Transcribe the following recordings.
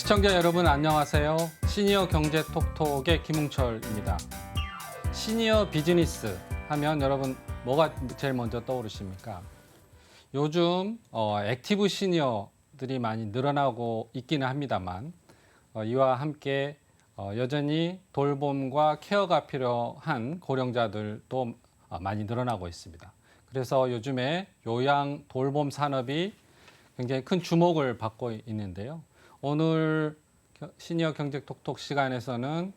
시청자 여러분 안녕하세요. 시니어 경제 톡톡의 김웅철입니다. 시니어 비즈니스 하면 여러분 뭐가 제일 먼저 떠오르십니까? 요즘 액티브 시니어들이 많이 늘어나고 있기는 합니다만 이와 함께 여전히 돌봄과 케어가 필요한 고령자들도 많이 늘어나고 있습니다. 그래서 요즘에 요양 돌봄 산업이 굉장히 큰 주목을 받고 있는데요. 오늘 시니어 경제 톡톡 시간에서는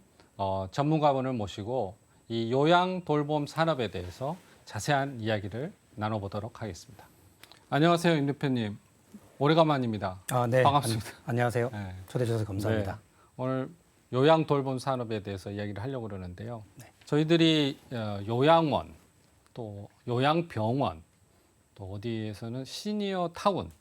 전문가분을 모시고 이 요양 돌봄 산업에 대해서 자세한 이야기를 나눠보도록 하겠습니다. 안녕하세요, 임 대표님. 오래간만입니다. 네. 반갑습니다. 안녕하세요. 네. 초대해 주셔서 감사합니다. 네. 오늘 요양 돌봄 산업에 대해서 이야기를 하려고 그러는데요. 네. 저희들이 요양원, 또 요양병원, 또 어디에서는 시니어 타운,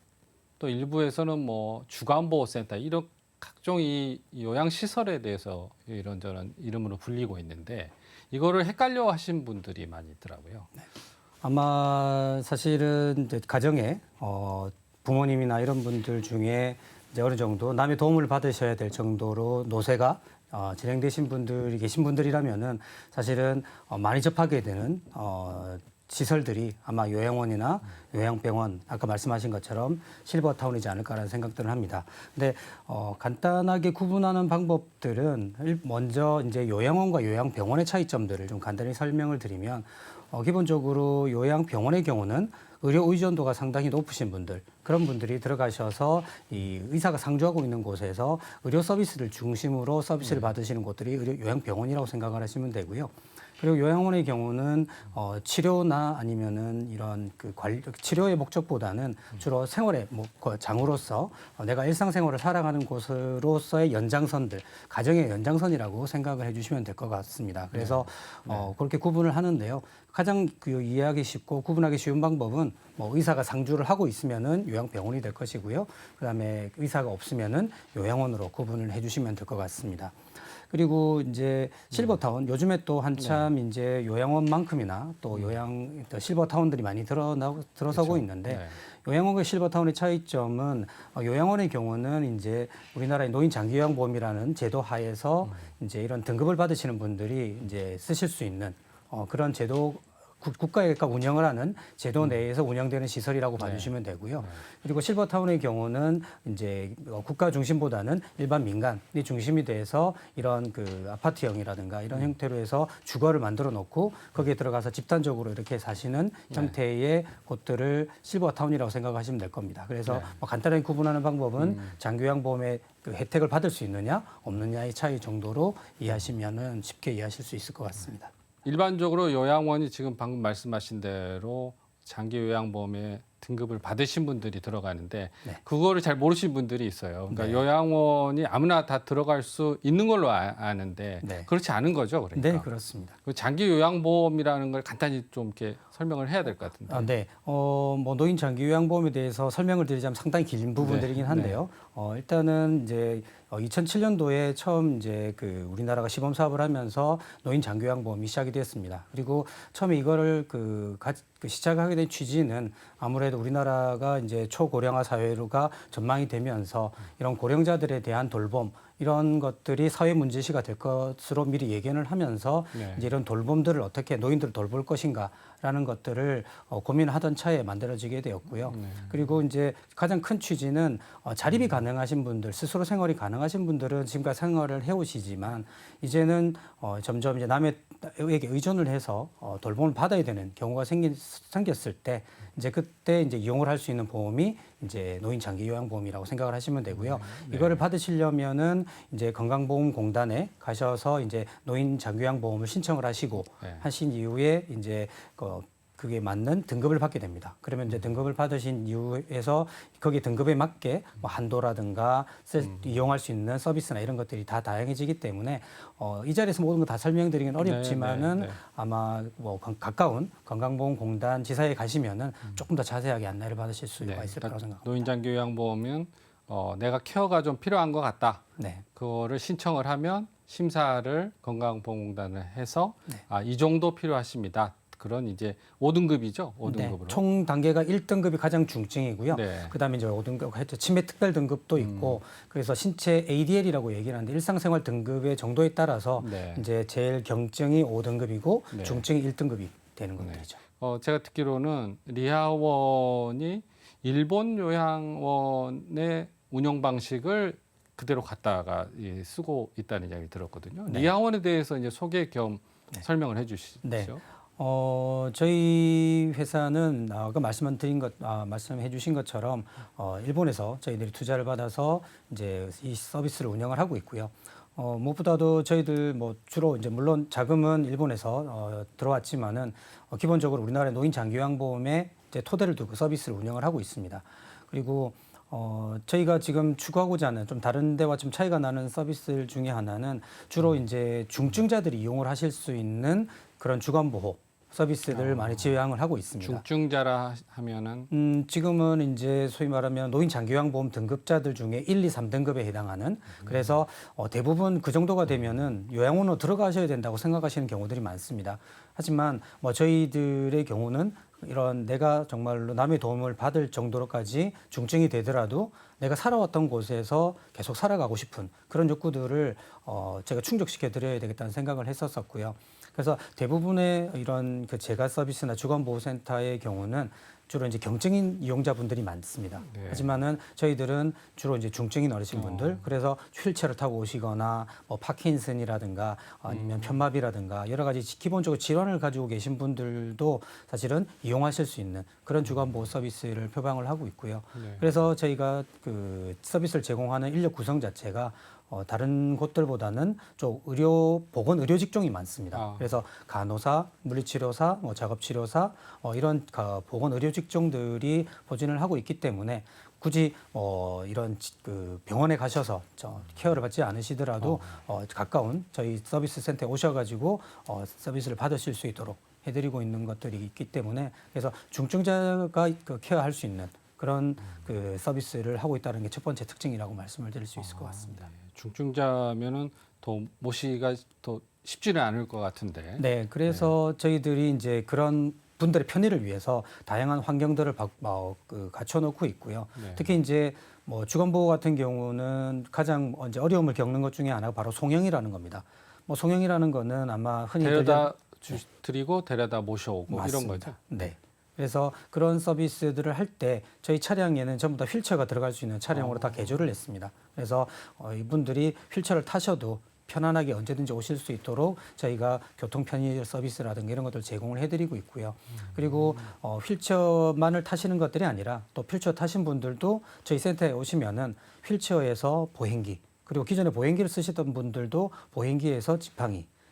또 일부에서는 뭐 주간보호센터 이런 각종 이 요양시설에 대해서 이런저런 이름으로 불리고 있는데 이거를 헷갈려 하신 분들이 많이 있더라고요. 네. 아마 사실은 이제 가정에 부모님이나 이런 분들 중에 이제 어느 정도 남의 도움을 받으셔야 될 정도로 노쇠가 진행되신 분들이 계신 분들이라면은 사실은 많이 접하게 되는 시설들이 아마 요양원이나 요양병원, 아까 말씀하신 것처럼 실버타운이지 않을까라는 생각들을 합니다. 근데 간단하게 구분하는 방법들은 먼저 이제 요양원과 요양병원의 차이점들을 좀 간단히 설명을 드리면 기본적으로 요양병원의 경우는 의료 의존도가 상당히 높으신 분들, 그런 분들이 들어가셔서 이 의사가 상주하고 있는 곳에서 의료 서비스를 중심으로 서비스를 받으시는 곳들이 요양병원이라고 생각을 하시면 되고요. 그리고 요양원의 경우는 치료나 아니면은 이런 치료의 목적보다는 주로 생활의 장으로서 내가 일상생활을 살아가는 곳으로서의 연장선들, 가정의 연장선이라고 생각을 해주시면 될 것 같습니다. 그래서 그렇게 구분을 하는데요. 가장 이해하기 쉽고 구분하기 쉬운 방법은 의사가 상주를 하고 있으면은 요양병원이 될 것이고요. 그다음에 의사가 없으면은 요양원으로 구분을 해주시면 될 것 같습니다. 그리고 이제 실버타운, 요즘에 또 한참 이제 요양원만큼이나 또 실버타운들이 많이 들어서고 그렇죠. 있는데 요양원과 실버타운의 차이점은 요양원의 경우는 이제 우리나라의 노인 장기요양보험이라는 제도 하에서 이제 이런 등급을 받으시는 분들이 이제 쓰실 수 있는 그런 제도, 국가가 운영을 하는 제도 내에서 운영되는 시설이라고 봐주시면 되고요. 그리고 실버타운의 경우는 이제 국가 중심보다는 일반 민간이 중심이 돼서 이런 아파트형이라든가 이런 형태로 해서 주거를 만들어 놓고 거기에 들어가서 집단적으로 이렇게 사시는 형태의 곳들을 실버타운이라고 생각하시면 될 겁니다. 그래서 간단하게 구분하는 방법은 장기요양보험의 혜택을 받을 수 있느냐 없느냐의 차이 정도로 이해하시면은 쉽게 이해하실 수 있을 것 같습니다. 일반적으로 요양원이 지금 방금 말씀하신 대로 장기 요양보험의 등급을 받으신 분들이 들어가는데 그거를 잘 모르신 분들이 있어요. 그러니까 요양원이 아무나 다 들어갈 수 있는 걸로 아는데 그렇지 않은 거죠, 그러니까. 네, 그렇습니다. 장기 요양보험이라는 걸 간단히 좀 이렇게 설명을 해야 될 것 같은데. 네. 노인 장기 요양보험에 대해서 설명을 드리자면 상당히 긴 부분들이긴 한데요. 일단은 이제 2007년도에 처음 이제 우리나라가 시범 사업을 하면서 노인 장기 요양보험이 시작이 됐습니다. 그리고 처음에 이거를 시작하게 된 취지는 아무래도 우리나라가 이제 초고령화 사회로가 전망이 되면서 이런 고령자들에 대한 돌봄, 이런 것들이 사회 문제시가 될 것으로 미리 예견을 하면서 이제 이런 돌봄들을 어떻게 노인들을 돌볼 것인가라는 것들을 고민하던 차에 만들어지게 되었고요. 그리고 이제 가장 큰 취지는 자립이 가능하신 분들, 스스로 생활이 가능하신 분들은 지금까지 생활을 해오시지만 이제는 점점 이제 남에게 의존을 해서 돌봄을 받아야 되는 경우가 생겼을 때 이제 그때 이제 이용을 할 수 있는 보험이 이제 노인 장기 요양보험이라고 생각을 하시면 되고요. 이거를 받으시려면은 이제 건강보험공단에 가셔서 이제 노인 장기 요양보험을 신청을 하시고 하신 이후에 이제 그게 맞는 등급을 받게 됩니다. 그러면 이제 등급을 받으신 이후에서 거기 등급에 맞게 한도라든가 이용할 수 있는 서비스나 이런 것들이 다 다양해지기 때문에 이 자리에서 모든 거 다 설명드리긴 어렵지만은 아마 가까운 건강보험공단 지사에 가시면은 조금 더 자세하게 안내를 받으실 수가 있을 거라고 생각합니다. 노인 장기 요양보험은 내가 케어가 좀 필요한 것 같다. 그거를 신청을 하면 심사를 건강보험공단을 해서 이 정도 필요하십니다. 그런 이제 5등급이죠. 네, 5등급으로. 총 단계가 1등급이 가장 중증이고요. 네. 그다음에 이제 5등급 치매 특별 등급도 있고 그래서 신체 ADL이라고 얘기를 하는데 일상생활 등급의 정도에 따라서 네. 이제 제일 경증이 5등급이고 네. 중증이 1등급이 되는 것들이죠. 제가 듣기로는 리하원이 일본 요양원의 운영 방식을 그대로 갖다가 쓰고 있다는 이야기를 들었거든요. 네. 리하원에 대해서 이제 소개 겸 설명을 해주시죠. 네. 저희 회사는 아까 말씀해 주신 것처럼 일본에서 저희들이 투자를 받아서 이제 이 서비스를 운영을 하고 있고요. 무엇보다도 저희들 뭐 주로 이제 물론 자금은 일본에서 들어왔지만은 기본적으로 우리나라의 노인 장기요양보험에 이제 토대를 두고 서비스를 운영을 하고 있습니다. 그리고 저희가 지금 추구하고자 하는 좀 다른 데와 좀 차이가 나는 서비스 중에 하나는 주로 이제 중증자들이 이용을 하실 수 있는 그런 주간보호 서비스를 많이 지향을 하고 있습니다. 중증자라 하면은 지금은 이제 소위 말하면 노인 장기요양보험 등급자들 중에 1, 2, 3등급에 해당하는 그래서 대부분 그 정도가 되면은 요양원으로 들어가셔야 된다고 생각하시는 경우들이 많습니다. 하지만 뭐 저희들의 경우는 이런 내가 정말로 남의 도움을 받을 정도로까지 중증이 되더라도 내가 살아왔던 곳에서 계속 살아가고 싶은 그런 욕구들을 제가 충족시켜 드려야 되겠다는 생각을 했었었고요. 그래서 대부분의 이런 그 재가 서비스나 주간보호센터의 경우는 주로 이제 경증인 이용자분들이 많습니다. 네. 하지만은 저희들은 주로 이제 중증인 어르신분들, 그래서 휠체어를 타고 오시거나 뭐 파킨슨이라든가 아니면 편마비라든가 여러 가지 기본적으로 질환을 가지고 계신 분들도 사실은 이용하실 수 있는 그런 주간보호 서비스를 표방을 하고 있고요. 네. 그래서 저희가 그 서비스를 제공하는 인력 구성 자체가 다른 곳들보다는 좀 보건 의료 직종이 많습니다. 그래서 간호사, 물리치료사, 작업치료사 이런 보건 의료 직종들이 보진을 하고 있기 때문에 굳이 이런 그 병원에 가셔서 케어를 받지 않으시더라도 가까운 저희 서비스 센터에 오셔가지고 서비스를 받으실 수 있도록 해드리고 있는 것들이 있기 때문에 그래서 중증자가 그 케어할 수 있는 그런 그 서비스를 하고 있다는 게 첫 번째 특징이라고 말씀을 드릴 수 있을 것 같습니다. 네. 중증자면은 더 모시기가 더 쉽지는 않을 것 같은데. 네, 그래서 저희들이 이제 그런 분들의 편의를 위해서 다양한 환경들을 갖춰놓고 있고요. 네. 특히 이제 뭐 주간보호 같은 경우는 가장 이제 어려움을 겪는 것 중에 하나가 바로 송영이라는 겁니다. 뭐 송영이라는 거는 아마 흔히 드리고 데려다 모셔오고 맞습니다. 이런 거죠. 네. 그래서 그런 서비스들을 할 때 저희 차량에는 전부 다 휠체어가 들어갈 수 있는 차량으로 다 개조를 했습니다. 그래서 이분들이 휠체어를 타셔도 편안하게 언제든지 오실 수 있도록 저희가 교통 편의 서비스라든가 이런 것들 제공을 해드리고 있고요. 그리고 휠체어만을 타시는 것들이 아니라 또 휠체어 타신 분들도 저희 센터에 오시면은 휠체어에서 보행기 그리고 기존에 보행기를 쓰시던 분들도 보행기에서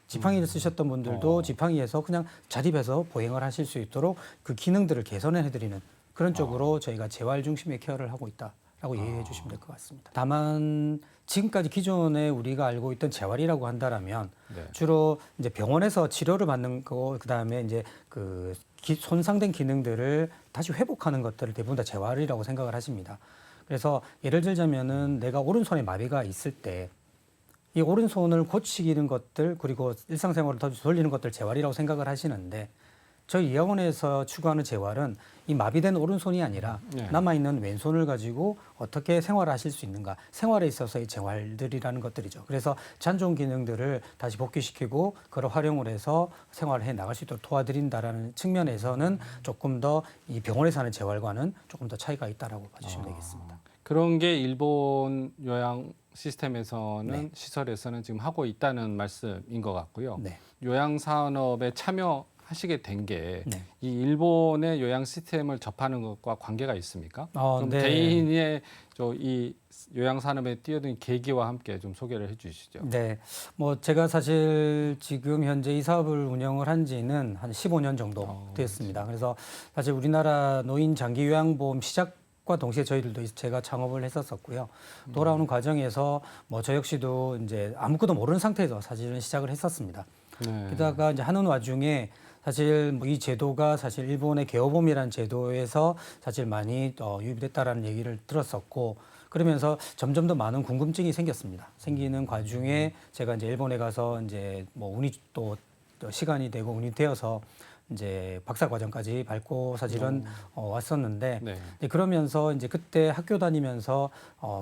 지팡이를 쓰셨던 분들도 지팡이에서 그냥 자립해서 보행을 하실 수 있도록 그 기능들을 개선해드리는 그런 쪽으로 저희가 재활 중심의 케어를 하고 있다라고 이해해 주시면 될 것 같습니다. 다만 지금까지 기존에 우리가 알고 있던 재활이라고 한다라면 네. 주로 이제 병원에서 치료를 받는 거 그다음에 이제 그 손상된 기능들을 다시 회복하는 것들을 대부분 다 재활이라고 생각을 하십니다. 그래서 예를 들자면은 내가 오른손에 마비가 있을 때 이 오른손을 고치는 것들 그리고 일상생활을 더 돌리는 것들 재활이라고 생각을 하시는데 저희 요양원에서 추구하는 재활은 이 마비된 오른손이 아니라 남아있는 왼손을 가지고 어떻게 생활하실 수 있는가 생활에 있어서의 재활들이라는 것들이죠. 그래서 잔존 기능들을 다시 복귀시키고 그걸 활용을 해서 생활을 해 나갈 수 있도록 도와드린다라는 측면에서는 조금 더 이 병원에서 하는 재활과는 조금 더 차이가 있다라고 봐주시면 되겠습니다. 그런 게 일본 요양 시스템에서는 네. 시설에서는 지금 하고 있다는 말씀인 것 같고요. 네. 요양 산업에 참여하시게 된 게 이 네. 일본의 요양 시스템을 접하는 것과 관계가 있습니까? 좀 네. 개인의 이 요양 산업에 뛰어든 계기와 함께 좀 소개를 해주시죠. 네, 뭐 제가 사실 지금 현재 이 사업을 운영을 한 지는 한 15년 정도 됐습니다. 그래서 사실 우리나라 노인 장기 요양보험 시작과 동시에 저희들도 제가 창업을 했었었고요. 돌아오는 과정에서 뭐 저 역시도 이제 아무것도 모르는 상태에서 사실은 시작을 했었습니다. 네. 게다가 이제 하는 와중에 사실 뭐 이 제도가 사실 일본의 개호보험이라는 제도에서 사실 많이 유입이 됐다라는 얘기를 들었었고 그러면서 점점 더 많은 궁금증이 생겼습니다. 생기는 과중에 제가 이제 일본에 가서 이제 뭐 운이 또 시간이 되고 운이 되어서 이제 박사 과정까지 밟고 사실은 왔었는데 네. 이제 그러면서 이제 그때 학교 다니면서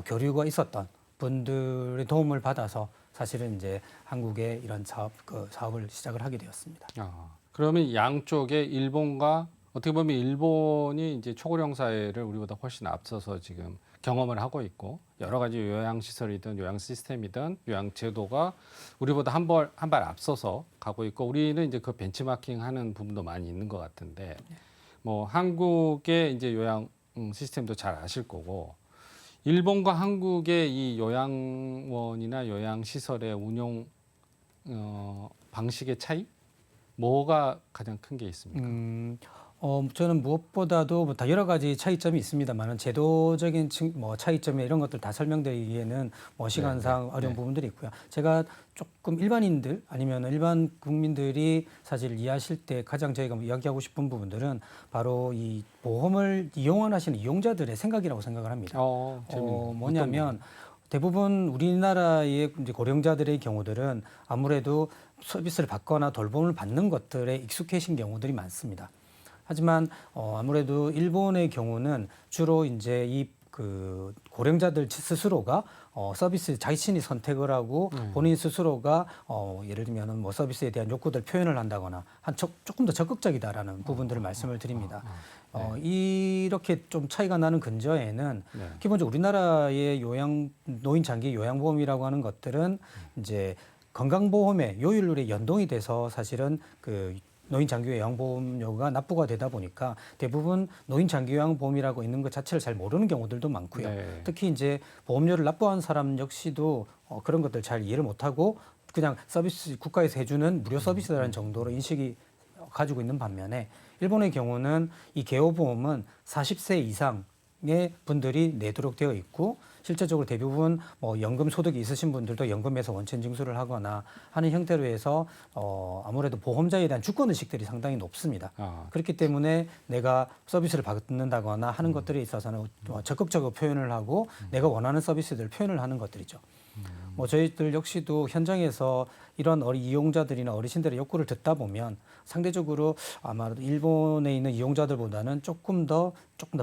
교류가 있었던 분들의 도움을 받아서 사실은 이제 한국에 이런 사업을 시작을 하게 되었습니다. 그러면 양쪽에 일본과 어떻게 보면 일본이 이제 초고령 사회를 우리보다 훨씬 앞서서 지금 경험을 하고 있고 여러 가지 요양 시설이든 요양 시스템이든 요양 제도가 우리보다 한 발 앞서서 가고 있고 우리는 이제 그 벤치마킹하는 부분도 많이 있는 것 같은데 뭐 한국의 이제 요양 시스템도 잘 아실 거고 일본과 한국의 이 요양원이나 요양 시설의 운영 방식의 차이 뭐가 가장 큰 게 있습니까? 저는 무엇보다도 다 여러 가지 차이점이 있습니다만은 제도적인 차이점 이런 것들 다 설명드리기에는 시간상 어려운 부분들이 있고요. 제가 조금 일반인들 아니면 일반 국민들이 사실 이해하실 때 가장 저희가 이야기하고 싶은 부분들은 바로 이 보험을 이용하시는 이용자들의 생각이라고 생각을 합니다. 뭐냐면 대부분 우리나라의 이제 고령자들의 경우들은 아무래도 서비스를 받거나 돌봄을 받는 것들에 익숙해진 경우들이 많습니다. 하지만 아무래도 일본의 경우는 주로 이제 이 그 고령자들 스스로가 서비스 자신이 선택을 하고 본인 스스로가 예를 들면은 뭐 서비스에 대한 욕구들 표현을 한다거나 조금 더 적극적이다라는 부분들을 말씀을 드립니다. 이렇게 좀 차이가 나는 근저에는 기본적으로 우리나라의 노인 장기 요양보험이라고 하는 것들은 이제 건강보험의 요율에 연동이 돼서 사실은 그 노인 장기 요양보험료가 납부가 되다 보니까 대부분 노인 장기 요양보험이라고 있는 것 자체를 잘 모르는 경우들도 많고요. 특히 이제 보험료를 납부한 사람 역시도 그런 것들 잘 이해를 못하고 그냥 서비스 국가에서 해주는 무료 서비스라는 정도로 인식이 가지고 있는 반면에 일본의 경우는 이 개호보험은 40세 이상의 분들이 내도록 되어 있고 실제적으로 대부분 연금 소득이 있으신 분들도 연금에서 원천 징수를 하거나 하는 형태로 해서 아무래도 보험자에 대한 주권 의식들이 상당히 높습니다. 그렇기 때문에 내가 서비스를 받는다거나 하는 것들에 있어서는 적극적으로 표현을 하고 내가 원하는 서비스들을 표현을 하는 것들이죠. 저희들 역시도 현장에서 이런 이용자들이나 어르신들의 욕구를 듣다 보면 상대적으로 아마도 일본에 있는 이용자들보다는 조금 더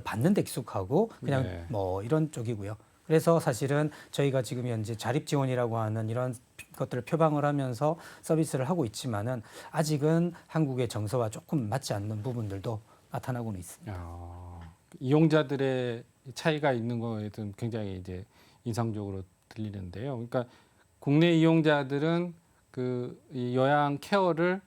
받는 데 익숙하고 그냥 이런 쪽이고요. 그래서 사실은 저희가 지금 현재 자립 지원이라고 하는 이런 것들을 표방을 하면서 서비스를 하고 있지만은 아직은 한국의 정서와 조금 맞지 않는 부분들도 나타나고는 있습니다. 이용자들의 차이가 있는 거에 대해서 굉장히 이제 인상적으로 들리는데요. 그러니까 국내 이용자들은 이 요양 케어를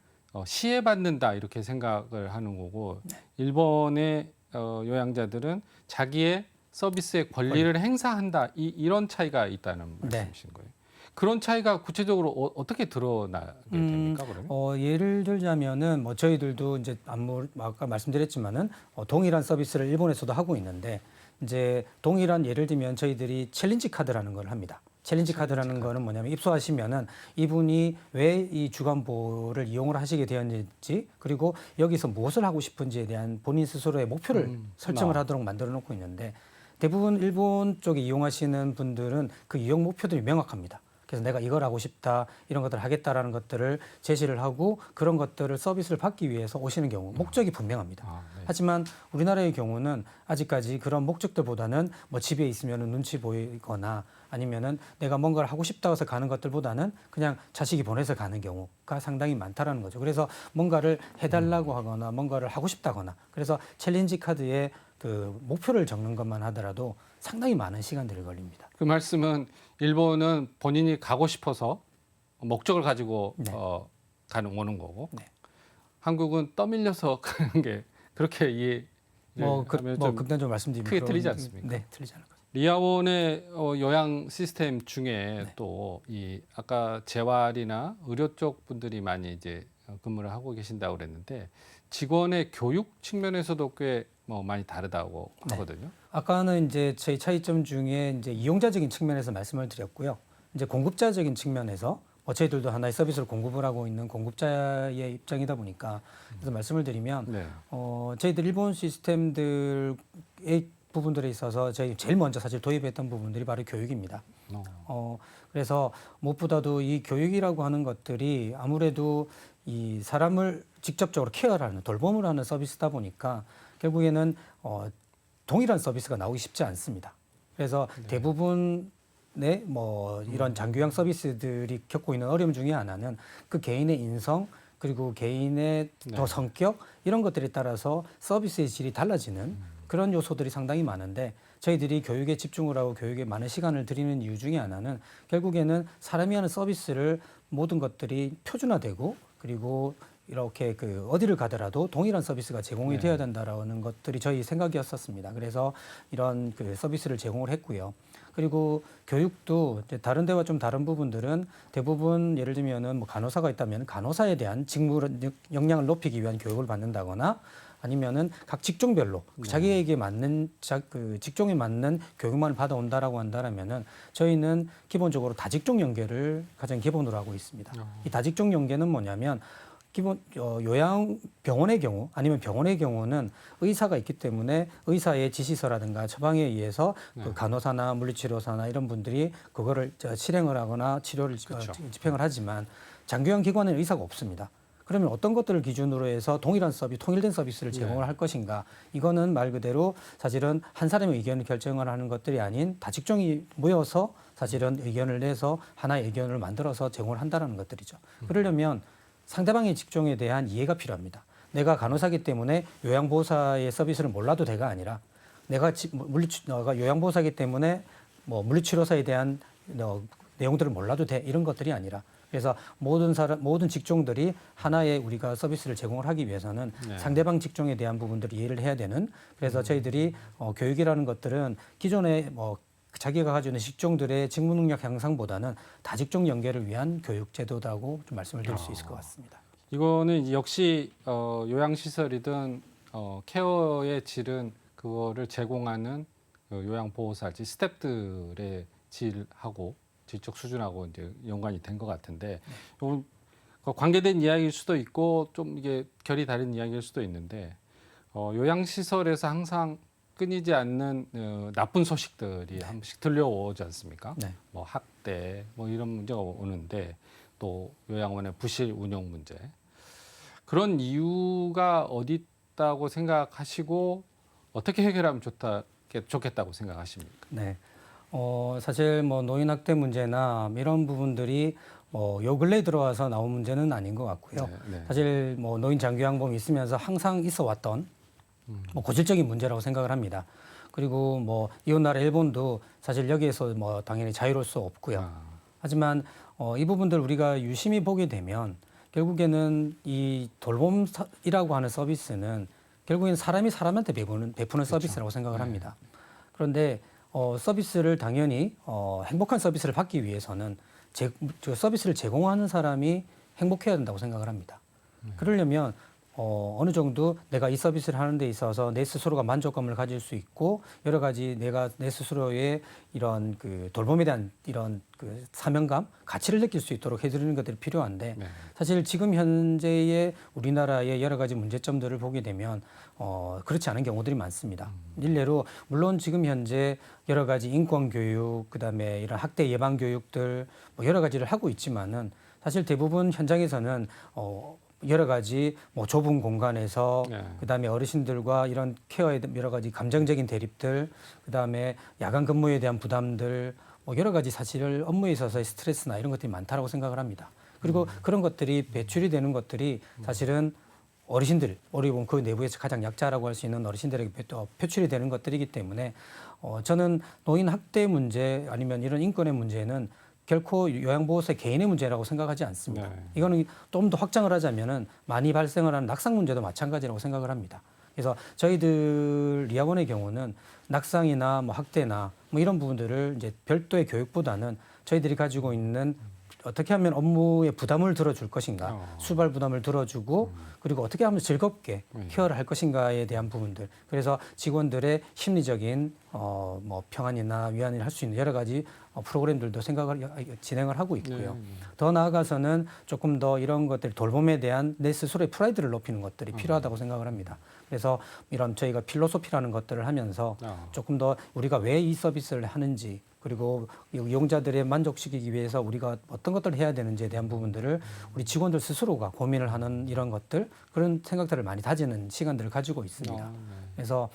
시혜받는다 이렇게 생각을 하는 거고 일본의 요양자들은 자기의 서비스의 권리를 행사한다 이런 차이가 있다는 말씀이신 거예요. 그런 차이가 구체적으로 어떻게 드러나게 됩니까? 그러면? 예를 들자면은 저희들도 이제 아까 말씀드렸지만은 동일한 서비스를 일본에서도 하고 있는데 이제 동일한 예를 들면 저희들이 챌린지 카드라는 걸 합니다. 챌린지 카드라는 거는 뭐냐면 입소하시면은 이분이 왜 이 주간보호를 이용을 하시게 되었는지 그리고 여기서 무엇을 하고 싶은지에 대한 본인 스스로의 목표를 설정을 하도록 만들어 놓고 있는데 대부분 일본 쪽에 이용하시는 분들은 그 이용 목표들이 명확합니다. 그래서 내가 이걸 하고 싶다, 이런 것들을 하겠다라는 것들을 제시를 하고 그런 것들을 서비스를 받기 위해서 오시는 경우 목적이 분명합니다. 하지만 우리나라의 경우는 아직까지 그런 목적들보다는 집에 있으면 눈치 보이거나 아니면은 내가 뭔가를 하고 싶다 해서 가는 것들보다는 그냥 자식이 보내서 가는 경우가 상당히 많다라는 거죠. 그래서 뭔가를 해달라고 하거나 뭔가를 하고 싶다거나 그래서 챌린지 카드에 그 목표를 적는 것만 하더라도 상당히 많은 시간들이 걸립니다. 그 말씀은 일본은 본인이 가고 싶어서 목적을 가지고 오는 거고 한국은 떠밀려서 가는 게 그렇게 이해하면 좀 극단적으로 말씀드리면 크게 틀리지 않습니까? 네, 틀리지 않을 것 같습니다. 리아원의 요양 시스템 중에 또 이 아까 재활이나 의료 쪽 분들이 많이 이제 근무를 하고 계신다고 그랬는데 직원의 교육 측면에서도 꽤 많이 다르다고 하거든요. 아까는 이제 저희 차이점 중에 이제 이용자적인 측면에서 말씀을 드렸고요. 이제 공급자적인 측면에서 저희들도 하나의 서비스를 공급을 하고 있는 공급자의 입장이다 보니까 그래서 말씀을 드리면 저희들 일본 시스템들의 부분들에 있어서 저희 제일 먼저 사실 도입했던 부분들이 바로 교육입니다. 그래서 무엇보다도 이 교육이라고 하는 것들이 아무래도 이 사람을 직접적으로 케어하는 돌봄을 하는 서비스다 보니까 결국에는 동일한 서비스가 나오기 쉽지 않습니다. 그래서 대부분의 뭐 이런 장기요양 서비스들이 겪고 있는 어려움 중에 하나는 그 개인의 인성 그리고 개인의 더 성격 이런 것들에 따라서 서비스의 질이 달라지는 그런 요소들이 상당히 많은데 저희들이 교육에 집중을 하고 교육에 많은 시간을 들이는 이유 중에 하나는 결국에는 사람이 하는 서비스를 모든 것들이 표준화되고 그리고 이렇게 그 어디를 가더라도 동일한 서비스가 제공이 되어야 된다라는 것들이 저희 생각이었었습니다. 그래서 이런 그 서비스를 제공을 했고요. 그리고 교육도 이제 다른 데와 좀 다른 부분들은 대부분 예를 들면은 뭐 간호사가 있다면 간호사에 대한 직무 역량을 높이기 위한 교육을 받는다거나 아니면은 각 직종별로 자기에게 맞는 그 직종에 맞는 교육만을 받아온다라고 한다라면은 저희는 기본적으로 다직종 연계를 가장 기본으로 하고 있습니다. 이 다직종 연계는 뭐냐면 기본 요양병원의 경우 아니면 병원의 경우는 의사가 있기 때문에 의사의 지시서라든가 처방에 의해서 그 간호사나 물리치료사나 이런 분들이 그거를 실행을 하거나 치료를 집행을 하지만 장기요양 기관에는 의사가 없습니다. 그러면 어떤 것들을 기준으로 해서 동일한 서비스, 통일된 서비스를 제공을 할 것인가? 이거는 말 그대로 사실은 한 사람의 의견을 결정을 하는 것들이 아닌 다직종이 모여서 사실은 의견을 내서 하나의 의견을 만들어서 제공을 한다는 것들이죠. 그러려면 상대방의 직종에 대한 이해가 필요합니다. 내가 간호사기 때문에 요양보호사의 서비스를 몰라도 돼가 아니라 내가 요양보호사기 때문에 뭐 물리치료사에 대한 내용들을 몰라도 돼 이런 것들이 아니라 그래서 모든 직종들이 하나의 우리가 서비스를 제공을 하기 위해서는 상대방 직종에 대한 부분들을 이해를 해야 되는 그래서 저희들이 교육이라는 것들은 기존에 뭐 자기가 가지고 있는 직종들의 직무 능력 향상보다는 다직종 연계를 위한 교육 제도다고 좀 말씀을 드릴 수 있을 것 같습니다. 이거는 역시 요양시설이든 케어의 질은 그거를 제공하는 요양보호사지 스태프들의 질하고 질적 수준하고 이제 연관이 된 것 같은데 관계된 이야기일 수도 있고 좀 이게 결이 다른 이야기일 수도 있는데 요양시설에서 항상 끊이지 않는 나쁜 소식들이 한 번씩 들려오지 않습니까? 네. 뭐 학대 뭐 이런 문제가 오는데 또 요양원의 부실 운영 문제 그런 이유가 어디 있다고 생각하시고 어떻게 해결하면 좋겠다고 생각하십니까? 네. 사실 뭐 노인 학대 문제나 이런 부분들이 요 근래에 들어와서 나온 문제는 아닌 것 같고요. 사실 뭐 노인 장기요양보험이 있으면서 항상 있어 왔던 뭐 고질적인 문제라고 생각을 합니다. 그리고 뭐 이웃나라 일본도 사실 여기에서 뭐 당연히 자유로울 수 없고요. 하지만 이 부분들 우리가 유심히 보게 되면 결국에는 이 돌봄이라고 하는 서비스는 결국에는 사람이 사람한테 베푸는 서비스라고 생각을 합니다. 그런데 서비스를 당연히 행복한 서비스를 받기 위해서는 서비스를 제공하는 사람이 행복해야 된다고 생각을 합니다. 그러려면 어느 정도 내가 이 서비스를 하는 데 있어서 내 스스로가 만족감을 가질 수 있고 여러 가지 내가 내 스스로의 이런 그 돌봄에 대한 이런 그 사명감, 가치를 느낄 수 있도록 해드리는 것들이 필요한데 사실 지금 현재의 우리나라의 여러 가지 문제점들을 보게 되면 그렇지 않은 경우들이 많습니다. 일례로 물론 지금 현재 여러 가지 인권 교육, 그다음에 이런 학대 예방 교육들 뭐 여러 가지를 하고 있지만은 사실 대부분 현장에서는 여러 가지 뭐 좁은 공간에서 그다음에 어르신들과 이런 케어에 여러 가지 감정적인 대립들, 그다음에 야간 근무에 대한 부담들, 뭐 여러 가지 사실 업무에 있어서의 스트레스나 이런 것들이 많다라고 생각을 합니다. 그리고 그런 것들이 배출이 되는 것들이 사실은 어르신들, 어떻게 보면 그 내부에서 가장 약자라고 할 수 있는 어르신들에게 표출이 되는 것들이기 때문에 저는 노인 학대 문제 아니면 이런 인권의 문제는 결코 요양보호사 개인의 문제라고 생각하지 않습니다. 이거는 좀 더 확장을 하자면은 많이 발생을 하는 낙상 문제도 마찬가지라고 생각을 합니다. 그래서 저희들 리아원의 경우는 낙상이나 뭐 학대나 뭐 이런 부분들을 이제 별도의 교육보다는 저희들이 가지고 있는 어떻게 하면 업무의 부담을 들어줄 것인가, 수발 부담을 들어주고 그리고 어떻게 하면 즐겁게 케어를 할 것인가에 대한 부분들. 그래서 직원들의 심리적인 뭐 평안이나 위안을 할 수 있는 여러 가지 프로그램들도 진행을 하고 있고요. 더 나아가서는 조금 더 이런 것들 돌봄에 대한 내 스스로의 프라이드를 높이는 것들이 필요하다고 생각을 합니다. 그래서 이런 저희가 필로소피라는 것들을 하면서 조금 더 우리가 왜 이 서비스를 하는지 그리고 이용자들의 만족시키기 위해서 우리가 어떤 것들을 해야 되는지에 대한 부분들을 우리 직원들 스스로가 고민을 하는 이런 것들 그런 생각들을 많이 다지는 시간들을 가지고 있습니다. 네. 그래서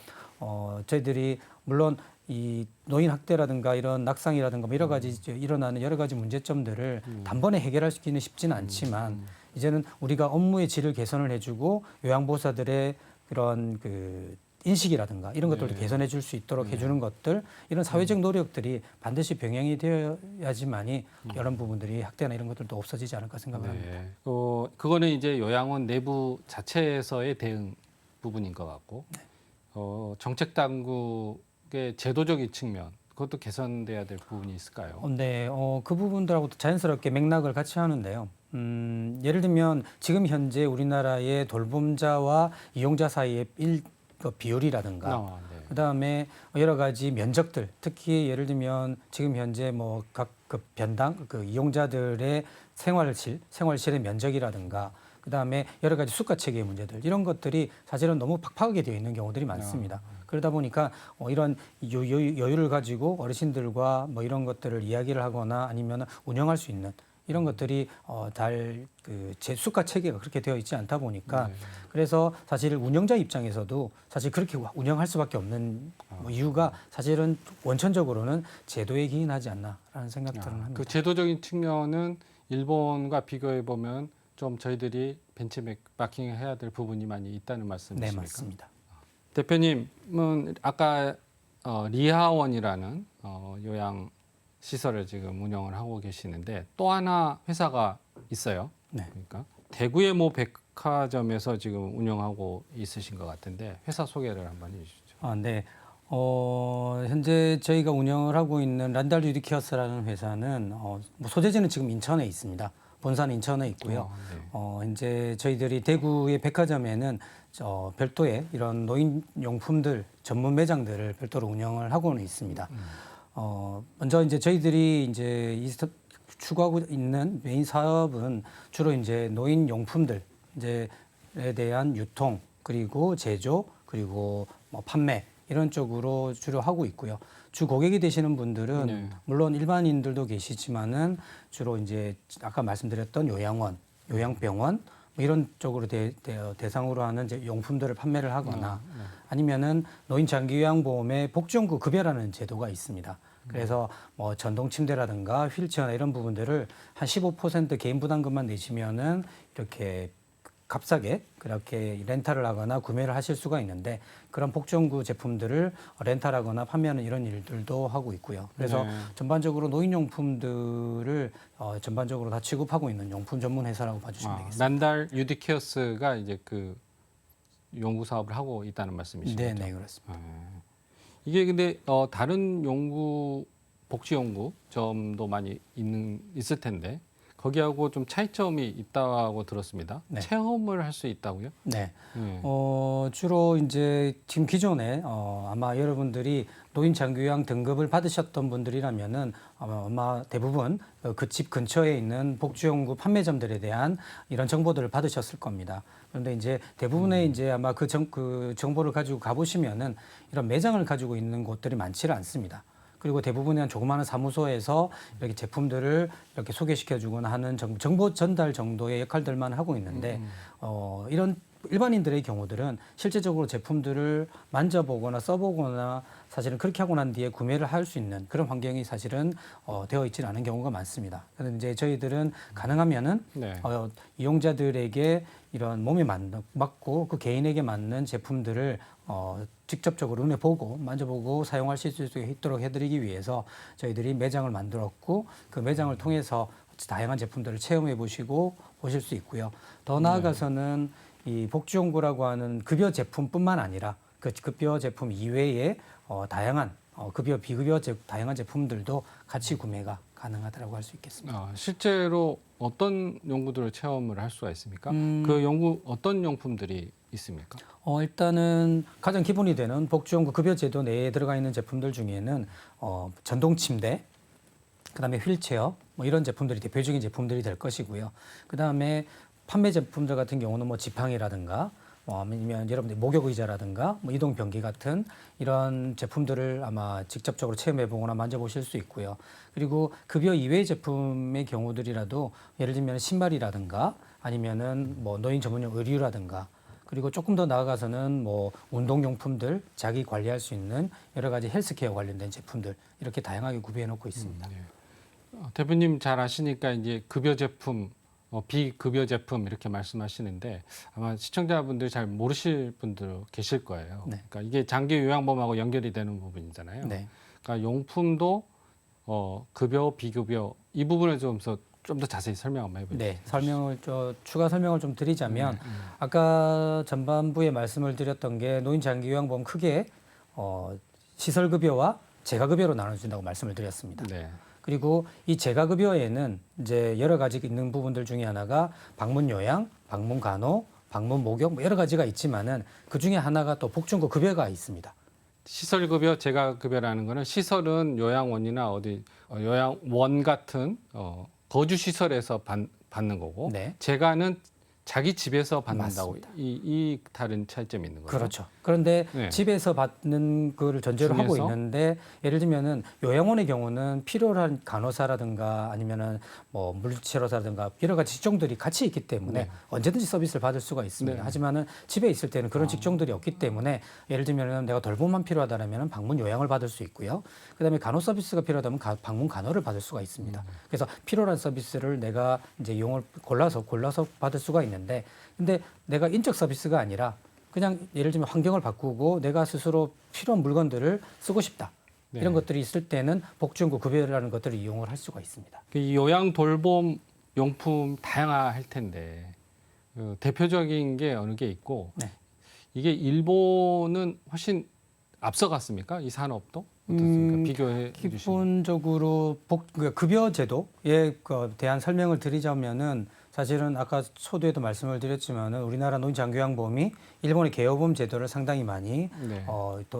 저희들이 물론 이 노인 학대라든가 이런 낙상이라든가 뭐 여러 가지 이제 일어나는 여러 가지 문제점들을 단번에 해결할 수 있기는 쉽지는 않지만 이제는 우리가 업무의 질을 개선을 해주고 요양보호사들의 그런 그 인식이라든가 이런 것들도 네. 개선해 줄 수 있도록 해주는 것들 이런 사회적 노력들이 반드시 병행이 되어야지만이 이런 부분들이 학대나 이런 것들도 없어지지 않을까 생각을 합니다. 네. 그거는 이제 요양원 내부 자체에서의 대응 부분인 것 같고 정책 당국의 제도적인 측면 그것도 개선돼야 될 부분이 있을까요? 네, 그 부분들하고도 자연스럽게 맥락을 같이 하는데요. 예를 들면 지금 현재 우리나라의 돌봄자와 이용자 사이의 그 비율이라든가 네. 그다음에 여러 가지 면적들 특히 예를 들면 지금 현재 뭐 각 그 변당 그 이용자들의 생활실의 면적이라든가 그다음에 여러 가지 수가 체계의 문제들 이런 것들이 사실은 너무 팍팍하게 되어 있는 경우들이 많습니다. 그러다 보니까 이런 여유를 가지고 어르신들과 뭐 이런 것들을 이야기를 하거나 아니면 운영할 수 있는 이런 것들이 제 수가 체계가 그렇게 되어 있지 않다 보니까 네. 그래서 사실 운영자 입장에서도 사실 그렇게 운영할 수밖에 없는 뭐 이유가 사실은 원천적으로는 제도에 기인하지 않나라는 생각들은 합니다. 그 제도적인 측면은 일본과 비교해 보면 좀 저희들이 벤치마킹 해야 될 부분이 많이 있다는 네, 말씀이십니까? 맞습니다. 대표님은 아까 리하원이라는 요양 시설을 지금 운영을 하고 계시는데 또 하나 회사가 있어요. 네. 그러니까 대구의 모 백화점에서 지금 운영하고 있으신 것 같은데 회사 소개를 한번 해주시죠. 네. 현재 저희가 운영을 하고 있는 란달 유디케어스라는 회사는 뭐 소재지는 지금 인천에 있습니다. 본사는 인천에 있고요. 네. 이제 저희들이 대구의 백화점에는 별도의 이런 노인용품들 전문 매장들을 별도로 운영을 하고는 있습니다. 먼저 이제 저희들이 이제 추구하고 있는 메인 사업은 주로 이제 노인용품들 이제에 대한 유통 그리고 제조 그리고 뭐 판매 이런 쪽으로 주로 하고 있고요. 주 고객이 되시는 분들은 네. 물론 일반인들도 계시지만은 주로 이제 아까 말씀드렸던 요양원, 요양병원 뭐 이런 쪽으로 대상으로 하는 이제 용품들을 판매를 하거나 아니면은 노인 장기 요양보험의 복지연구 급여라는 제도가 있습니다. 그래서 뭐 전동 침대라든가 휠체어나 이런 부분들을 한 15% 개인 부담금만 내시면은 이렇게 값싸게 그렇게 렌탈을 하거나 구매를 하실 수가 있는데 그런 복지연구 제품들을 렌탈하거나 판매하는 이런 일들도 하고 있고요. 그래서 네. 전반적으로 노인용품들을 전반적으로 다 취급하고 있는 용품 전문 회사라고 봐주시면 되겠습니다. 난달 유디케어스가 이제 그 연구 사업을 하고 있다는 말씀이시죠? 네, 네, 그렇습니다. 이게 근데 다른 복지 연구점도 많이 있을 텐데 거기하고 좀 차이점이 있다고 들었습니다. 네. 체험을 할 수 있다고요? 네. 네. 주로 이제 지금 기존에 아마 여러분들이 노인 장기요양 등급을 받으셨던 분들이라면은 아마 대부분 그 집 근처에 있는 복지연구 판매점들에 대한 이런 정보들을 받으셨을 겁니다. 그런데 이제 대부분의 이제 아마 그 정보를 가지고 가보시면은 이런 매장을 가지고 있는 곳들이 많지는 않습니다. 그리고 대부분의 조그마한 사무소에서 이렇게 제품들을 이렇게 소개시켜주거나 하는 정보 전달 정도의 역할들만 하고 있는데 이런 일반인들의 경우들은 실제적으로 제품들을 만져보거나 써보거나 사실은 그렇게 하고 난 뒤에 구매를 할 수 있는 그런 환경이 사실은 되어 있지는 않은 경우가 많습니다. 그래서 이제 저희들은 가능하면은 네. 이용자들에게 이런 몸에 맞고 그 개인에게 맞는 제품들을 직접적으로 눈에 보고 만져보고 사용하실 수 있도록 해드리기 위해서 저희들이 매장을 만들었고 그 매장을 통해서 다양한 제품들을 체험해 보시고 보실 수 있고요. 더 나아가서는 이 복지연구라고 하는 급여 제품뿐만 아니라 그 급여 제품 이외에 다양한 급여 비급여 다양한 제품들도 같이 구매가 가능하다고 할 수 있겠습니다. 실제로 어떤 연구들을 체험을 할 수가 있습니까? 그 연구 어떤 용품들이 있습니까? 일단은 가장 기본이 되는 복지연구 급여 제도 내에 들어가 있는 제품들 중에는 전동 침대, 그다음에 휠체어 뭐 이런 제품들이 대표적인 제품들이 될 것이고요. 그다음에 판매 제품들 같은 경우는 뭐 지팡이라든가 아니면 여러분들 목욕 의자라든가 뭐 이동 변기 같은 이런 제품들을 아마 직접적으로 체험해 보거나 만져보실 수 있고요. 그리고 급여 이외의 제품의 경우들이라도 예를 들면 신발이라든가 아니면은 뭐 노인 전문용 의류라든가 그리고 조금 더 나아가서는 뭐 운동용품들 자기 관리할 수 있는 여러 가지 헬스케어 관련된 제품들 이렇게 다양하게 구비해 놓고 있습니다. 네. 대표님 잘 아시니까 이제 급여 제품, 비급여 제품 이렇게 말씀하시는데 아마 시청자분들이 잘 모르실 분들 계실 거예요. 네. 그러니까 이게 장기 요양보험하고 연결이 되는 부분이잖아요. 네. 그러니까 용품도 급여, 비급여 이 부분을 좀 더 자세히 설명 한번 해보죠. 네, 추가 설명을 좀 드리자면 아까 전반부에 말씀을 드렸던 게 노인 장기 요양보험 크게 시설급여와 재가급여로 나눠준다고 말씀을 드렸습니다. 네. 그리고 이 재가급여에는 이제 여러 가지 있는 부분들 중에 하나가 방문 요양, 방문 간호, 방문 목욕 뭐 여러 가지가 있지만은 그 중에 하나가 또 복중고 급여가 있습니다. 시설급여, 재가급여라는 거는 시설은 요양원이나 어디 요양원 같은 거주 시설에서 받는 거고 네. 재가는 자기 집에서 받는다고 맞습니다. 이 다른 차이점이 있는 거죠. 그렇죠. 그런데 네. 집에서 받는 거를 전제로 하고 중에서? 있는데 예를 들면은 요양원의 경우는 필요한 간호사라든가 아니면은 뭐 물리치료사라든가 여러 가지 직종들이 같이 있기 때문에 네. 언제든지 서비스를 받을 수가 있습니다. 네. 하지만은 집에 있을 때는 그런 직종들이 없기 때문에 예를 들면은 내가 돌봄만 필요하다면은 방문 요양을 받을 수 있고요. 그다음에 간호 서비스가 필요하다면 방문 간호를 받을 수가 있습니다. 그래서 필요한 서비스를 내가 이제 이용을 골라서 받을 수가 있는데 근데 내가 인적 서비스가 아니라 그냥 예를 들면 환경을 바꾸고 내가 스스로 필요한 물건들을 쓰고 싶다. 네. 이런 것들이 있을 때는 복지연구 급여라는 것들을 이용을 할 수가 있습니다. 이 요양 돌봄 용품 다양할 텐데 대표적인 게 어느 게 있고 네. 이게 일본은 훨씬 앞서갔습니까? 이 산업도 어떻습니까? 비교해 주시면. 기본적으로 급여 제도에 대한 설명을 드리자면은 사실은 아까 초두에도 말씀을 드렸지만은 우리나라 노인 장기요양보험이 일본의 개요보험 제도를 상당히 많이 네.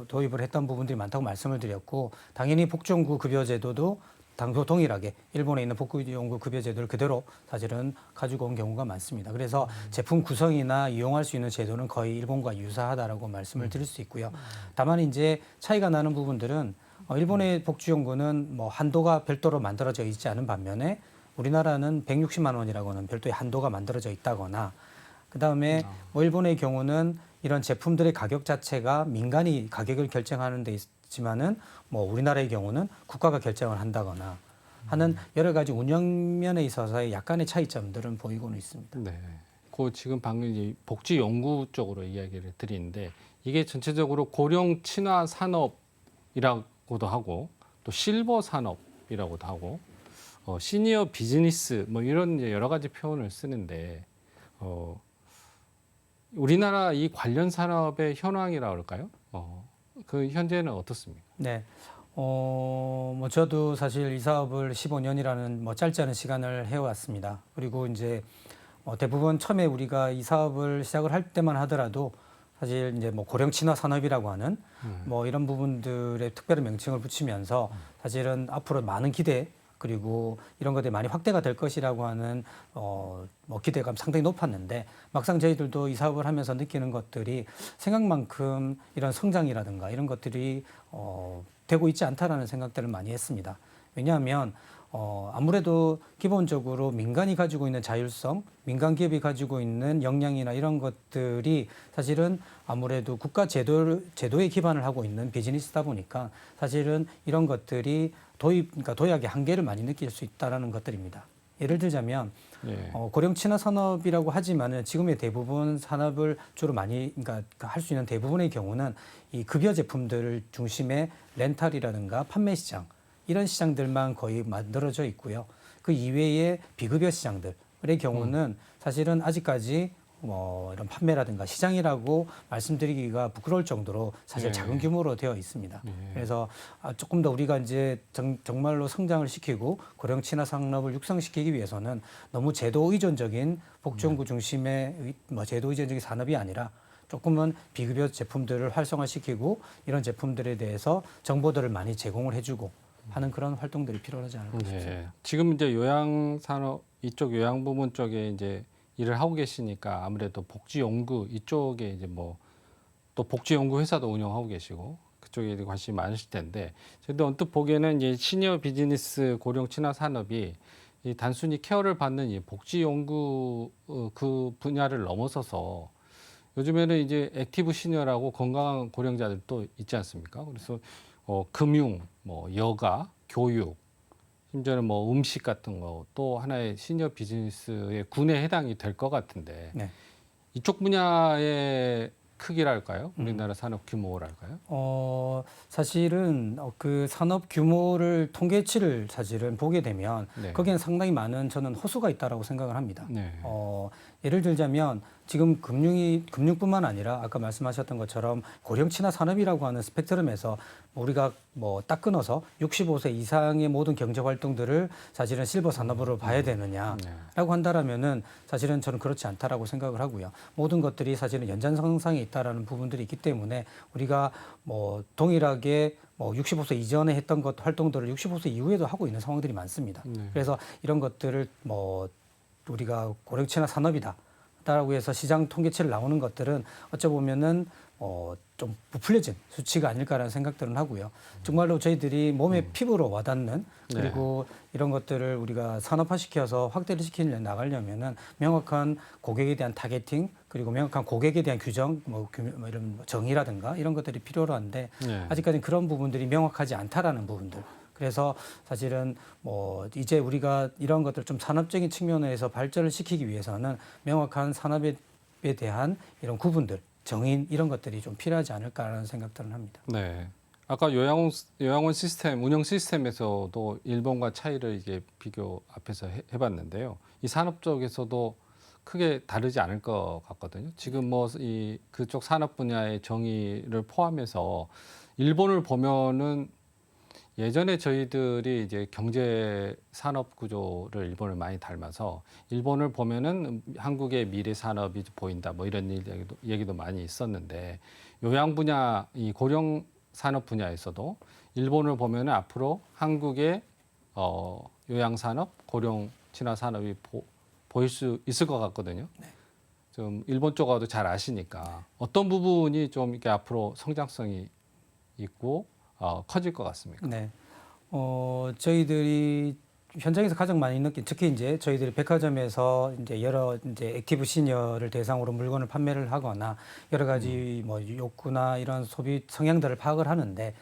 도입을 했던 부분들이 많다고 말씀을 드렸고 당연히 복지연구 급여 제도도 동일하게 일본에 있는 복지연구 급여 제도를 그대로 사실은 가지고 온 경우가 많습니다. 그래서 제품 구성이나 이용할 수 있는 제도는 거의 일본과 유사하다라고 말씀을 드릴 수 있고요. 다만 이제 차이가 나는 부분들은 일본의 복지연구는 뭐 한도가 별도로 만들어져 있지 않은 반면에 우리나라는 160만 원이라고는 별도의 한도가 만들어져 있다거나 그다음에 뭐 일본의 경우는 이런 제품들의 가격 자체가 민간이 가격을 결정하는 데 있지만은 뭐 우리나라의 경우는 국가가 결정을 한다거나 하는 여러 가지 운영면에 있어서의 약간의 차이점들은 보이고는 있습니다. 네. 그 지금 방금 이제 복지 연구 쪽으로 이야기를 드리는데 이게 전체적으로 고령 친화 산업이라고도 하고 또 실버 산업이라고도 하고 시니어 비즈니스 뭐 이런 이제 여러 가지 표현을 쓰는데 우리나라 이 관련 산업의 현황이라 그럴까요? 그 현재는 어떻습니까? 네. 뭐 저도 사실 이 사업을 15년이라는 뭐 짧지 않은 시간을 해왔습니다. 그리고 이제 대부분 처음에 우리가 이 사업을 시작을 할 때만 하더라도 사실 이제 뭐 고령 친화 산업이라고 하는 뭐 이런 부분들의 특별한 명칭을 붙이면서 사실은 앞으로 많은 기대 그리고 이런 것들이 많이 확대가 될 것이라고 하는 뭐 기대감 상당히 높았는데 막상 저희들도 이 사업을 하면서 느끼는 것들이 생각만큼 이런 성장이라든가 이런 것들이 되고 있지 않다라는 생각들을 많이 했습니다. 왜냐하면 아무래도 기본적으로 민간이 가지고 있는 자율성, 민간 기업이 가지고 있는 역량이나 이런 것들이 사실은 아무래도 국가 제도에 기반을 하고 있는 비즈니스다 보니까 사실은 이런 것들이 그러니까 도약의 한계를 많이 느낄 수 있다라는 것들입니다. 예를 들자면 네. 고령 친화 산업이라고 하지만은 지금의 대부분 산업을 주로 많이 그러니까 할 수 있는 대부분의 경우는 이 급여 제품들 중심의 렌탈이라든가 판매 시장 이런 시장들만 거의 만들어져 있고요. 그 이외의 비급여 시장들의 경우는 사실은 아직까지 뭐 이런 판매라든가 시장이라고 말씀드리기가 부끄러울 정도로 사실 네. 작은 규모로 되어 있습니다. 네. 그래서 조금 더 우리가 이제 정말로 성장을 시키고 고령 친화 산업을 육성시키기 위해서는 너무 제도 의존적인 복지연구 중심의 뭐 제도 의존적인 산업이 아니라 조금은 비급여 제품들을 활성화시키고 이런 제품들에 대해서 정보들을 많이 제공을 해주고 하는 그런 활동들이 필요하지 않을까 싶습니다. 네. 지금 이제 요양 산업 이쪽 요양 부문 쪽에 이제 일을 하고 계시니까 아무래도 복지연구 이쪽에 이제 뭐 또 복지연구 회사도 운영하고 계시고 그쪽에 관심이 많으실 텐데 저도 언뜻 보기에는 이제 시니어 비즈니스 고령 친화 산업이 이 단순히 케어를 받는 이 복지연구 그 분야를 넘어서서 요즘에는 이제 액티브 시니어라고 건강한 고령자들도 있지 않습니까? 그래서 금융, 뭐 여가, 교육, 심지어는 뭐 음식 같은 거 또 하나의 시니어 비즈니스의 군에 해당이 될 것 같은데 네. 이쪽 분야의 크기랄까요? 우리나라 산업 규모랄까요? 사실은 그 산업 규모를 통계치를 사실은 보게 되면 네. 거기에는 상당히 많은 저는 호수가 있다라고 생각을 합니다. 네. 예를 들자면 지금 금융뿐만 아니라 아까 말씀하셨던 것처럼 고령 친화 산업이라고 하는 스펙트럼에서 우리가 뭐 딱 끊어서 65세 이상의 모든 경제 활동들을 사실은 실버 산업으로 봐야 되느냐라고 한다라면은 사실은 저는 그렇지 않다라고 생각을 하고요. 모든 것들이 사실은 연장선상에 있다라는 부분들이 있기 때문에 우리가 뭐 동일하게 뭐 65세 이전에 했던 것 활동들을 65세 이후에도 하고 있는 상황들이 많습니다. 네. 그래서 이런 것들을 뭐 우리가 고령 친화 산업이다라고 해서 시장 통계치를 나오는 것들은 어찌 보면은 좀 부풀려진 수치가 아닐까라는 생각들은 하고요. 정말로 저희들이 몸의 피부로 와닿는 그리고 이런 것들을 우리가 산업화시켜서 확대를 시키려 나가려면은 명확한 고객에 대한 타겟팅 그리고 명확한 고객에 대한 규정, 뭐 이런 정의라든가 이런 것들이 필요로 한데 네. 아직까지는 그런 부분들이 명확하지 않다라는 부분들. 그래서 사실은 뭐 이제 우리가 이런 것들 좀 산업적인 측면에서 발전을 시키기 위해서는 명확한 산업에 대한 이런 구분들, 정의 이런 것들이 좀 필요하지 않을까라는 생각들은 합니다. 네. 아까 요양원 시스템 운영 시스템에서도 일본과 차이를 이게 비교 앞에서 해봤는데요. 이 산업 쪽에서도 크게 다르지 않을 것 같거든요. 지금 뭐 이 그쪽 산업 분야의 정의를 포함해서 일본을 보면은 예전에 저희들이 이제 경제 산업 구조를 일본을 많이 닮아서 일본을 보면은 한국의 미래 산업이 보인다 뭐 이런 얘기도 많이 있었는데 요양 분야 이 고령 산업 분야에서도 일본을 보면은 앞으로 한국의 요양 산업 고령 친화 산업이 보일 수 있을 것 같거든요. 좀 일본 쪽하고도 잘 아시니까 어떤 부분이 좀 이렇게 앞으로 성장성이 있고 커질 것 같습니까? 네. 저희들이 현장에서 가장 많이 느낀 특히 이제 저희들이 백화점에서 이제 여러 이제 액티브 시니어를 대상으로 물건을 판매를 하거나 여러 가지 뭐 욕구나 이런 소비 성향들을 파악을 하는데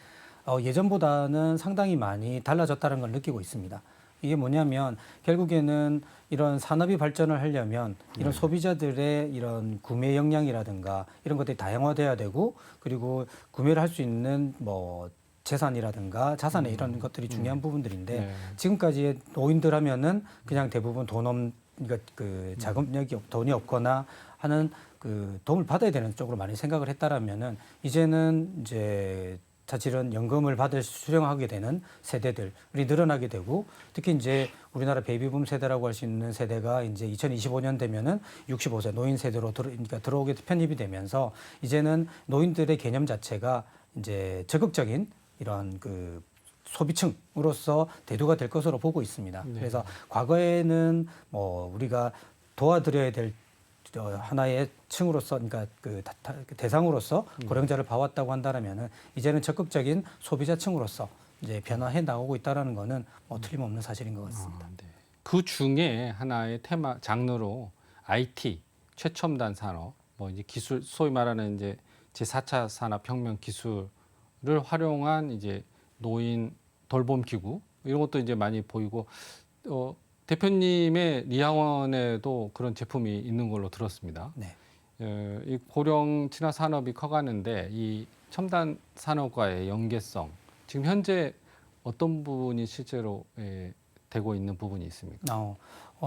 예전보다는 상당히 많이 달라졌다는 걸 느끼고 있습니다. 이게 뭐냐면 결국에는 이런 산업이 발전을 하려면 이런 소비자들의 이런 구매 역량이라든가 이런 것들이 다양화돼야 되고 그리고 구매를 할 수 있는 뭐 재산이라든가 자산의 이런 것들이 중요한 부분들인데 네. 지금까지의 노인들 하면은 그냥 대부분 그러니까 그 자금력이 돈이 없거나 하는 그 도움을 받아야 되는 쪽으로 많이 생각을 했다라면은 이제는 이제 사실은 연금을 수령하게 되는 세대들이 늘어나게 되고 특히 이제 우리나라 베이비붐 세대라고 할 수 있는 세대가 이제 2025년 되면은 65세 노인 세대로 그러니까 들어오게 편입이 되면서 이제는 노인들의 개념 자체가 이제 적극적인 이런 그 소비층으로서 대두가 될 것으로 보고 있습니다. 네. 그래서 과거에는 뭐 우리가 도와드려야 될 하나의 층으로서 그러니까 그 대상으로서 고령자를 봐왔다고 한다면은 이제는 적극적인 소비자층으로서 이제 변화해 나오고 있다라는 거는 뭐 틀림없는 사실인 것 같습니다. 네. 그 중에 하나의 테마 장르로 IT 최첨단 산업 뭐 이제 기술 소위 말하는 이제 제4차 산업혁명 기술을 활용한 이제 노인 돌봄 기구 이런 것도 이제 많이 보이고 대표님의 리양원에도 그런 제품이 있는 걸로 들었습니다. 네. 이 고령 친화 산업이 커가는데 이 첨단 산업과의 연계성 지금 현재 어떤 부분이 실제로 되고 있는 부분이 있습니까?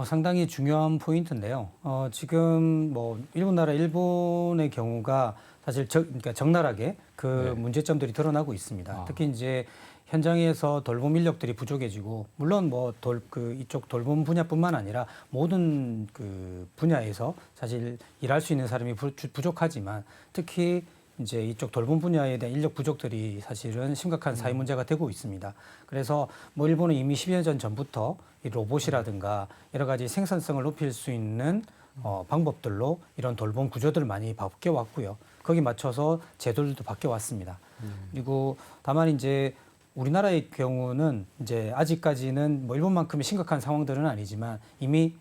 상당히 중요한 포인트인데요. 지금 뭐 일본의 경우가 사실 그러니까 적나라하게 그 문제점들이 드러나고 있습니다. 특히 이제 현장에서 돌봄 인력들이 부족해지고 물론 뭐 이쪽 돌봄 분야뿐만 아니라 모든 그 분야에서 사실 일할 수 있는 사람이 부족하지만 특히 이제 이쪽 돌봄 분야에 대한 인력 부족들이 사실은 심각한 사회 문제가 되고 있습니다. 그래서 뭐 일본은 이미 10여 년 전부터 이 로봇이라든가 여러 가지 생산성을 높일 수 있는 방법들로 이런 돌봄 구조들을 많이 바뀌어 왔고요. 거기 맞춰서 제도들도 바뀌어 왔습니다. 그리고 다만 이제 우리나라의 경우는 이제 아직까지는 뭐 일본만큼의 심각한 상황들은 아니지만 이미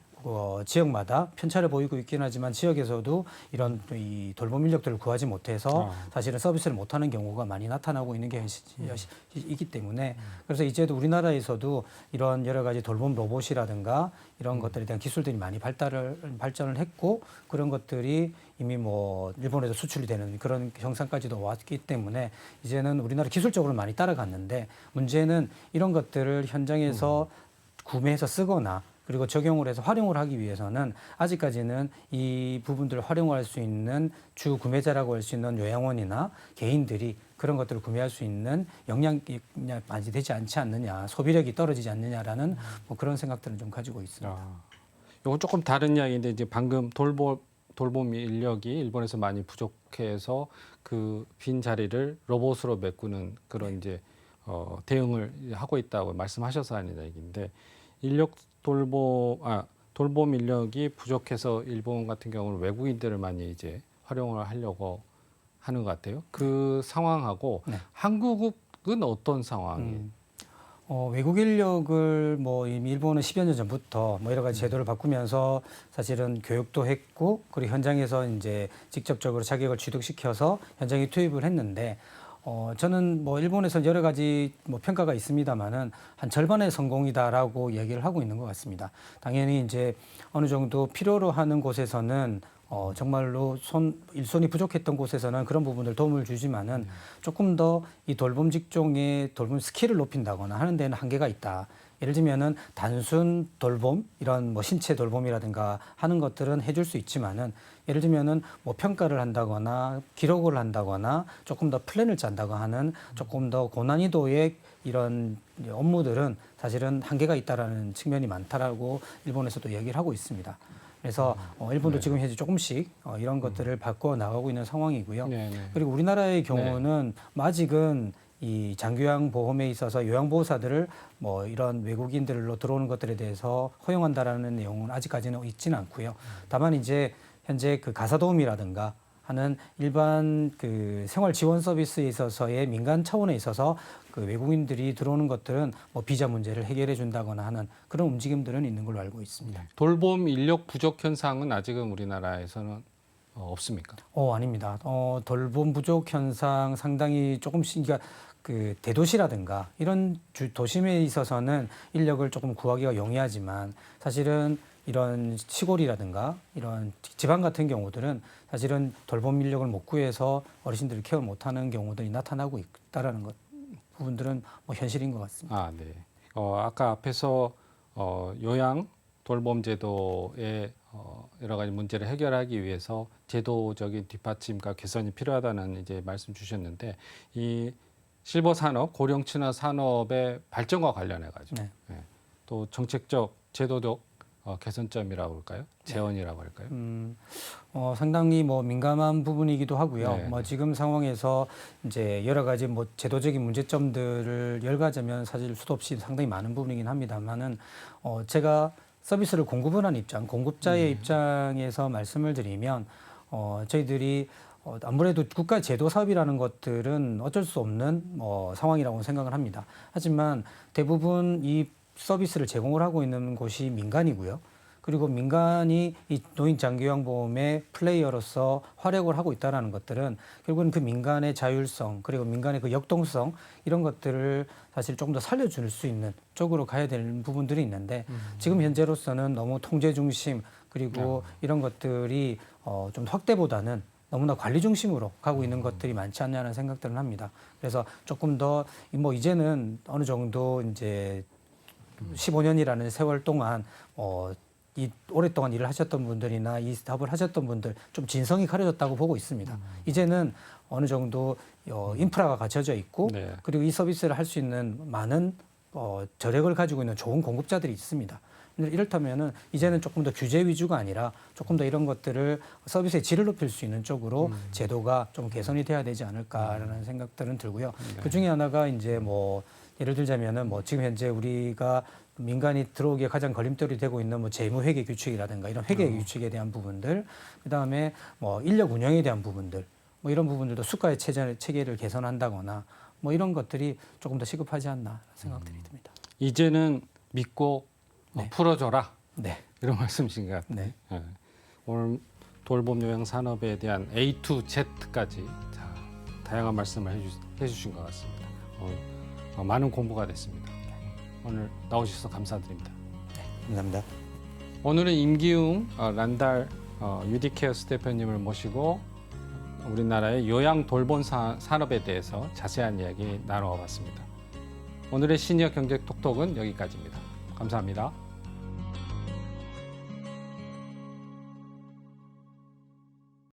지역마다 편차를 보이고 있긴 하지만 지역에서도 이런 이 돌봄 인력들을 구하지 못해서 사실은 서비스를 못하는 경우가 많이 나타나고 있는 게 현실이기 때문에 그래서 이제도 우리나라에서도 이런 여러 가지 돌봄 로봇이라든가 이런 것들에 대한 기술들이 많이 발전을 했고 그런 것들이 이미 뭐 일본에도 수출이 되는 그런 형상까지도 왔기 때문에 이제는 우리나라 기술적으로 많이 따라갔는데 문제는 이런 것들을 현장에서 구매해서 쓰거나 그리고 적용을 해서 활용을 하기 위해서는 아직까지는 이 부분들을 활용할 수 있는 주 구매자라고 할 수 있는 요양원이나 개인들이 그런 것들을 구매할 수 있는 역량이 많이 되지 않지 않느냐, 소비력이 떨어지지 않느냐라는 뭐 그런 생각들을 좀 가지고 있습니다. 이건 조금 다른 이야기인데 이제 방금 돌봄 인력이 일본에서 많이 부족해서 그 빈 자리를 로봇으로 메꾸는 그런 이제 대응을 하고 있다고 말씀하셔서 하는 얘기인데 돌봄 인력이 부족해서 일본 같은 경우는 외국인들을 많이 이제 활용을 하려고 하는 것 같아요. 그 상황하고 네. 한국은 어떤 상황이에요? 외국 인력을 뭐 이미 일본은 10여 년 전부터 뭐 여러 가지 제도를 바꾸면서 사실은 교육도 했고 그리고 현장에서 이제 직접적으로 자격을 취득시켜서 현장에 투입을 했는데 저는 뭐 일본에서 여러 가지 뭐 평가가 있습니다만은 한 절반의 성공이다라고 얘기를 하고 있는 것 같습니다. 당연히 이제 어느 정도 필요로 하는 곳에서는 정말로 일손이 부족했던 곳에서는 그런 부분들 도움을 주지만은 조금 더 이 돌봄 직종의 돌봄 스킬을 높인다거나 하는 데는 한계가 있다. 예를 들면은 단순 돌봄 이런 뭐 신체 돌봄이라든가 하는 것들은 해줄 수 있지만은 예를 들면은 뭐 평가를 한다거나 기록을 한다거나 조금 더 플랜을 짠다고 하는 조금 더 고난이도의 이런 업무들은 사실은 한계가 있다라는 측면이 많다라고 일본에서도 얘기를 하고 있습니다. 그래서 일본도 지금 현재 조금씩 이런 것들을 바꿔 나가고 있는 상황이고요. 그리고 우리나라의 경우는 아직은 이 장기요양 보험에 있어서 요양보호사들을 뭐 이런 외국인들로 들어오는 것들에 대해서 허용한다라는 내용은 아직까지는 있지는 않고요. 다만 이제 현재 그 가사도우미라든가 하는 일반 그 생활 지원 서비스에 있어서의 민간 차원에 있어서 그 외국인들이 들어오는 것들은 뭐 비자 문제를 해결해 준다거나 하는 그런 움직임들은 있는 걸로 알고 있습니다. 돌봄 인력 부족 현상은 아직은 우리나라에서는 없습니까? 아닙니다. 돌봄 부족 현상 상당히 조금씩 그러니까 그 대도시라든가 이런 도심에 있어서는 인력을 조금 구하기가 용이하지만 사실은 이런 시골이라든가 이런 지방 같은 경우들은 사실은 돌봄 인력을 못 구해서 어르신들을 케어 못하는 경우들이 나타나고 있다라는 것 부분들은 뭐 현실인 것 같습니다. 네. 아까 앞에서 요양 돌봄 제도의 여러 가지 문제를 해결하기 위해서 제도적인 뒷받침과 개선이 필요하다는 이제 말씀 주셨는데 이 실버 산업, 고령 친화 산업의 발전과 관련해 가지고 또 정책적, 제도적 개선점이라고 할까요? 재원이라고 할까요? 상당히 뭐 민감한 부분이기도 하고요. 네. 뭐 지금 상황에서 이제 여러 가지 뭐 제도적인 문제점들을 열거하자면 사실 수도 없이 상당히 많은 부분이긴 합니다만은 제가 서비스를 공급하는 입장, 공급자의 입장에서 말씀을 드리면 저희들이 아무래도 국가 제도 사업이라는 것들은 어쩔 수 없는 상황이라고 생각을 합니다. 하지만 대부분 이 서비스를 제공을 하고 있는 곳이 민간이고요. 그리고 민간이 이 노인 장기요양보험의 플레이어로서 활약을 하고 있다는 것들은 결국은 그 민간의 자율성 그리고 민간의 그 역동성 이런 것들을 사실 조금 더 살려줄 수 있는 쪽으로 가야 되는 부분들이 있는데 지금 현재로서는 너무 통제 중심 그리고 이런 것들이 좀 확대보다는 너무나 관리 중심으로 가고 있는 것들이 많지 않냐는 생각들을 합니다. 그래서 조금 더 뭐 이제는 어느 정도 이제 15년이라는 세월 동안 이 오랫동안 일을 하셨던 분들이나 이 사업을 하셨던 분들 좀 진성이 가려졌다고 보고 있습니다. 이제는 어느 정도 인프라가 갖춰져 있고 그리고 이 서비스를 할 수 있는 많은 저력을 가지고 있는 좋은 공급자들이 있습니다. 이렇다면은 이제는 조금 더 규제 위주가 아니라 조금 더 이런 것들을 서비스의 질을 높일 수 있는 쪽으로 제도가 좀 개선이 돼야 되지 않을까라는 생각들은 들고요. 그 중에 하나가 이제 뭐 예를 들자면은 뭐 지금 현재 우리가 민간이 들어오기에 가장 걸림돌이 되고 있는 뭐 재무회계 규칙이라든가 이런 회계 규칙에 대한 부분들, 그다음에 뭐 인력 운영에 대한 부분들, 뭐 이런 부분들도 수가의 체계를 개선한다거나 뭐 이런 것들이 조금 더 시급하지 않나 생각들이 듭니다. 이제는 믿고 네. 풀어줘라 네. 이런 말씀이신 것 같아요. 네. 예. 오늘 돌봄 요양 산업에 대한 A to Z까지 다양한 말씀을 해주신 것 같습니다. 많은 공부가 됐습니다. 오늘 나오셔서 감사드립니다. 감사합니다. 오늘은 임기웅 란달 유디케어스 대표님을 모시고 우리나라의 요양 돌봄 산업에 대해서 자세한 이야기 나눠봤습니다. 오늘의 시니어 경제 톡톡은 여기까지입니다. 감사합니다.